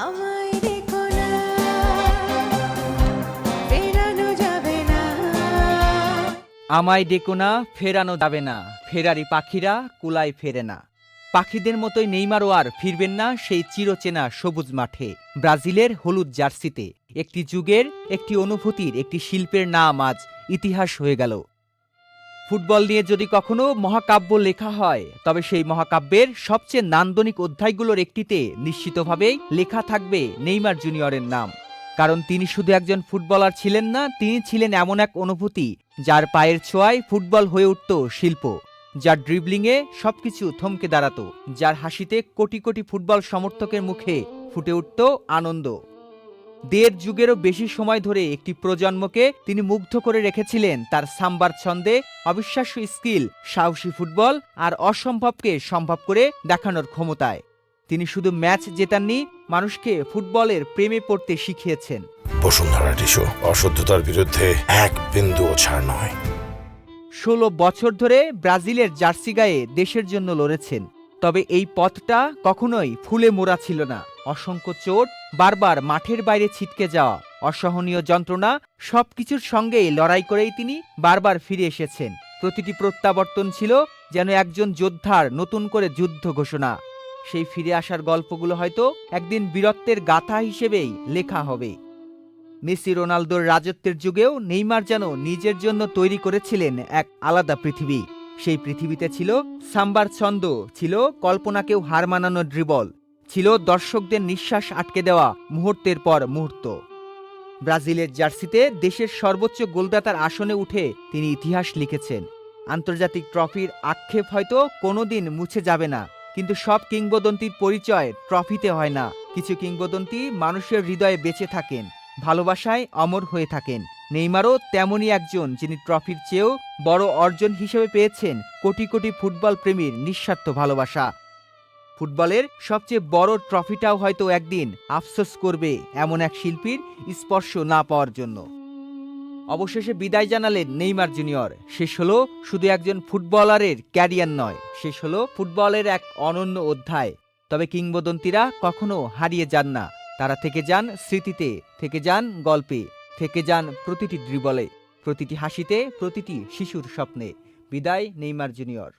আমায় দেখো না, ফেরানো যাবে না। আমায় ডেকো না, ফেরানো যাবে না, ফেরারি পাখিরা কুলায় ফেরে না। পাখিদের মতোই নেইমারও আর ফিরবেন না সেই চিরচেনা সবুজ মাঠে, ব্রাজিলের হলুদ জার্সিতে। একটি যুগের, একটি অনুভূতির, একটি শিল্পের নাম আজ ইতিহাস হয়ে গেল। ফুটবল নিয়ে যদি কখনো মহাকাব্য লেখা হয়, তবে সেই মহাকাব্যের সবচেয়ে নান্দনিক অধ্যায়গুলোর একটিতে নিশ্চিতভাবেই লেখা থাকবে নেইমার জুনিয়রের নাম। কারণ তিনি শুধু একজন ফুটবলার ছিলেন না, তিনি ছিলেন এমন এক অনুভূতি যার পায়ের ছোঁয়ায় ফুটবল হয়ে উঠত শিল্প, যার ড্রিবলিংয়ে সবকিছু থমকে দাঁড়াতো, যার হাসিতে কোটি কোটি ফুটবল সমর্থকের মুখে ফুটে উঠত আনন্দ। দেড় যুগেরও বেশি সময় ধরে একটি প্রজন্মকে তিনি মুগ্ধ করে রেখেছিলেন তার সাম্বার ছন্দে, অবিশ্বাস্য স্কিল, সাহসী ফুটবল আর অসম্ভবকে সম্ভব করে দেখানোর ক্ষমতায়। তিনি শুধু ম্যাচ জেতাননি, মানুষকে ফুটবলের প্রেমে পড়তে শিখিয়েছেন। বসুন্ধরা টিস্যু, অশুদ্ধতার বিরুদ্ধে এক বিন্দুও ছাড় নয়। ১৬ বছর ধরে ব্রাজিলের জার্সি গায়ে দেশের জন্য লড়েছেন। তবে এই পথটা কখনোই ফুলে মোড়া ছিল না। অসংখ্য চোট, বারবার মাঠের বাইরে ছিটকে যাওয়া, অসহনীয় যন্ত্রণা, সবকিছুর সঙ্গেই লড়াই করেই তিনি বারবার ফিরে এসেছেন। প্রতিটি প্রত্যাবর্তন ছিল যেন একজন যোদ্ধার নতুন করে যুদ্ধ ঘোষণা। সেই ফিরে আসার গল্পগুলো হয়তো একদিন বীরত্বের গাথা হিসেবেই লেখা হবে। মেসি রোনালদোর রাজত্বের যুগেও নেইমার যেন নিজের জন্য তৈরি করেছিলেন এক আলাদা পৃথিবী। সেই পৃথিবীতে ছিল সাম্বার ছন্দ, ছিল কল্পনাকেও হার মানানো ড্রিবল, ছিল দর্শকদের নিঃশ্বাস আটকে দেওয়া মুহূর্তের পর মুহূর্ত। ব্রাজিলের জার্সিতে দেশের সর্বোচ্চ গোলদাতার আসনে উঠে তিনি ইতিহাস লিখেছেন। আন্তর্জাতিক ট্রফির আক্ষেপ হয়তো কোনোদিন মুছে যাবে না, কিন্তু সব কিংবদন্তির পরিচয় ট্রফিতে হয় না। কিছু কিংবদন্তি মানুষের হৃদয়ে বেঁচে থাকেন, ভালোবাসায় অমর হয়ে থাকেন। নেইমারও তেমনই একজন, যিনি ট্রফির চেয়েও বড় অর্জন হিসেবে পেয়েছেন কোটি কোটি ফুটবল প্রেমীর নিঃস্বার্থ ভালোবাসা। ফুটবলের সবচেয়ে বড় ট্রফিটাও হয়তো একদিন আফসোস করবে এমন এক শিল্পীর স্পর্শ না পাওয়ার জন্য। অবশেষে বিদায় জানালেন নেইমার জুনিয়র। শেষ হলো শুধু একজন ফুটবলারের ক্যারিয়ার নয়, শেষ হলো ফুটবলের এক অনন্য অধ্যায়। তবে কিংবদন্তিরা কখনো হারিয়ে যান না, তারা থেকে যান স্মৃতিতে, থেকে যান গল্পে, থেকে যান প্রতিটি ড্রিবলে, প্রতিটি হাসিতে, প্রতিটি শিশুর স্বপ্নে। বিদায় নেইমার জুনিয়র।